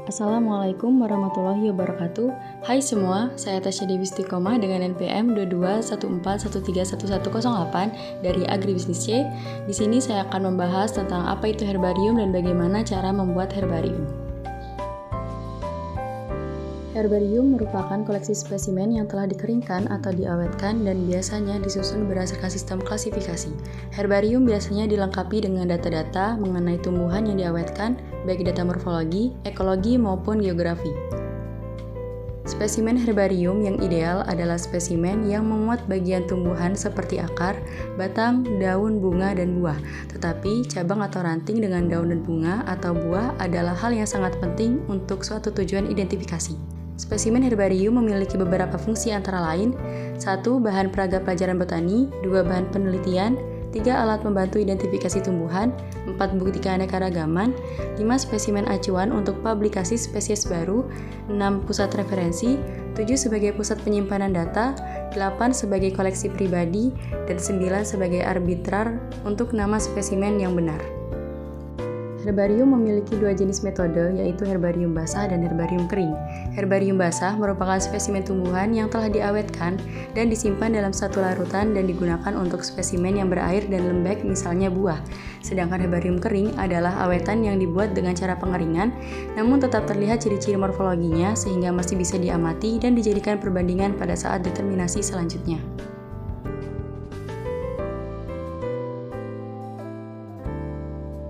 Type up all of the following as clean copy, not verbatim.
Assalamualaikum warahmatullahi wabarakatuh. Hai semua, saya Tasya Dewi Istiqomah dengan NPM 2214131108 dari Agribisnis C. Di sini saya akan membahas tentang apa itu herbarium dan bagaimana cara membuat herbarium. Herbarium merupakan koleksi spesimen yang telah dikeringkan atau diawetkan dan biasanya disusun berdasarkan sistem klasifikasi. Herbarium biasanya dilengkapi dengan data-data mengenai tumbuhan yang diawetkan, baik data morfologi, ekologi, maupun geografi. Spesimen herbarium yang ideal adalah spesimen yang memuat bagian tumbuhan seperti akar, batang, daun, bunga, dan buah. Tetapi cabang atau ranting dengan daun dan bunga atau buah adalah hal yang sangat penting untuk suatu tujuan identifikasi. Spesimen herbarium memiliki beberapa fungsi antara lain: 1. Bahan peraga pelajaran botani, 2. Bahan penelitian, 3. Alat membantu identifikasi tumbuhan, 4. Bukti keanekaragaman, 5. Spesimen acuan untuk publikasi spesies baru, 6. Pusat referensi, 7. Sebagai pusat penyimpanan data, 8. Sebagai koleksi pribadi, dan 9. Sebagai arbitrar untuk nama spesimen yang benar. Herbarium memiliki dua jenis metode, yaitu herbarium basah dan herbarium kering. Herbarium basah merupakan spesimen tumbuhan yang telah diawetkan dan disimpan dalam satu larutan dan digunakan untuk spesimen yang berair dan lembek, misalnya buah. Sedangkan herbarium kering adalah awetan yang dibuat dengan cara pengeringan, namun tetap terlihat ciri-ciri morfologinya sehingga masih bisa diamati dan dijadikan perbandingan pada saat determinasi selanjutnya.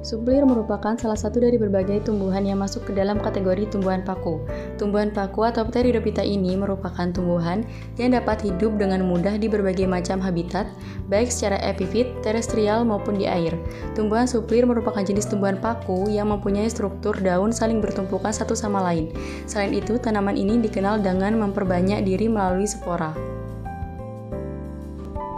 Suplir merupakan salah satu dari berbagai tumbuhan yang masuk ke dalam kategori tumbuhan paku. Tumbuhan paku atau Pteridophyta ini merupakan tumbuhan yang dapat hidup dengan mudah di berbagai macam habitat, baik secara epifit, terestrial, maupun di air. Tumbuhan suplir merupakan jenis tumbuhan paku yang mempunyai struktur daun saling bertumpukan satu sama lain. Selain itu, tanaman ini dikenal dengan memperbanyak diri melalui spora.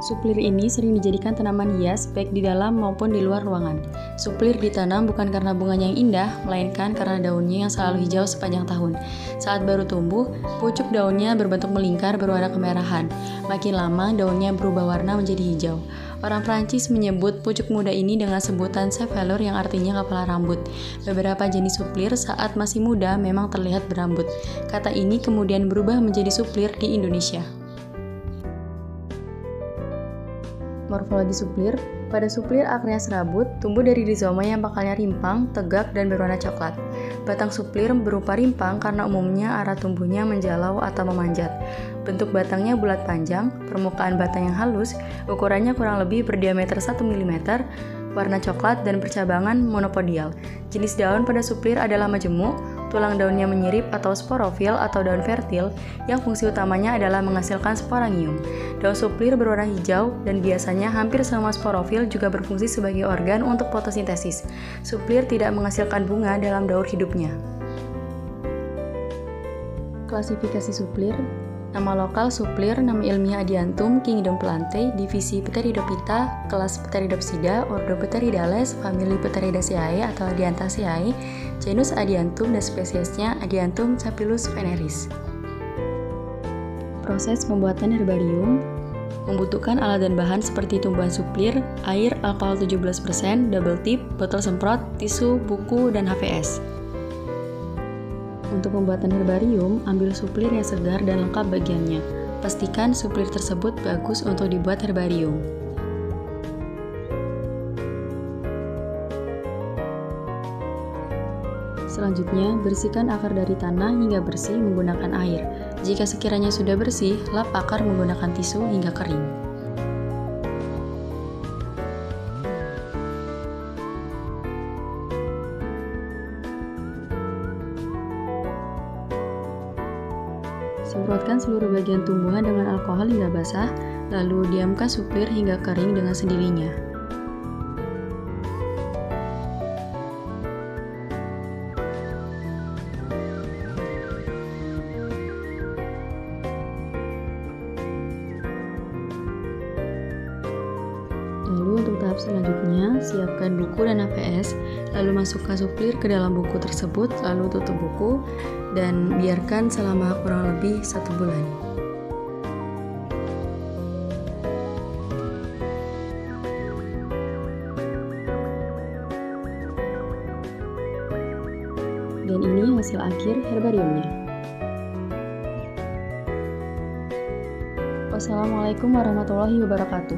Suplir ini sering dijadikan tanaman hias baik di dalam maupun di luar ruangan. Suplir ditanam bukan karena bunganya yang indah, melainkan karena daunnya yang selalu hijau sepanjang tahun. Saat baru tumbuh, pucuk daunnya berbentuk melingkar berwarna kemerahan. Makin lama, daunnya berubah warna menjadi hijau. Orang Prancis menyebut pucuk muda ini dengan sebutan chevelure yang artinya kepala rambut. Beberapa jenis suplir saat masih muda memang terlihat berambut. Kata ini kemudian berubah menjadi suplir di Indonesia. Morfologi suplir. Pada suplir akarnya serabut, tumbuh dari rizoma yang pakalnya rimpang, tegak, dan berwarna coklat. Batang suplir berupa rimpang karena umumnya arah tumbuhnya menjalau atau memanjat. Bentuk batangnya bulat panjang, permukaan batang yang halus, ukurannya kurang lebih berdiameter 1 mm, warna coklat, dan percabangan monopodial. Jenis daun pada suplir adalah majemuk, tulang daunnya menyirip atau sporofil atau daun fertil, yang fungsi utamanya adalah menghasilkan sporangium. Daun suplir berwarna hijau dan biasanya hampir semua sporofil juga berfungsi sebagai organ untuk fotosintesis. Suplir tidak menghasilkan bunga dalam daur hidupnya. Klasifikasi suplir. Nama lokal suplir, nama ilmiah Adiantum kingdomplantae, divisi Pteridophyta, kelas Pteridopsida, ordo Pteridales, famili Pteridaceae atau Adiantaceae, genus Adiantum dan spesiesnya Adiantum capillus veneris. Proses pembuatan herbarium membutuhkan alat dan bahan seperti tumbuhan suplir, air, alkohol 17%, double tip, botol semprot, tisu, buku, dan HVS. Untuk pembuatan herbarium, ambil suplir yang segar dan lengkap bagiannya. Pastikan suplir tersebut bagus untuk dibuat herbarium. Selanjutnya, bersihkan akar dari tanah hingga bersih menggunakan air. Jika sekiranya sudah bersih, lap akar menggunakan tisu hingga kering. Semprotkan seluruh bagian tumbuhan dengan alkohol hingga basah, lalu diamkan suplir hingga kering dengan sendirinya. Lalu untuk tahap selanjutnya, siapkan buku dan HVS, lalu masukkan suplir ke dalam buku tersebut, lalu tutup buku, dan biarkan selama kurang lebih 1 bulan. Dan ini hasil akhir herbariumnya. Wassalamualaikum warahmatullahi wabarakatuh.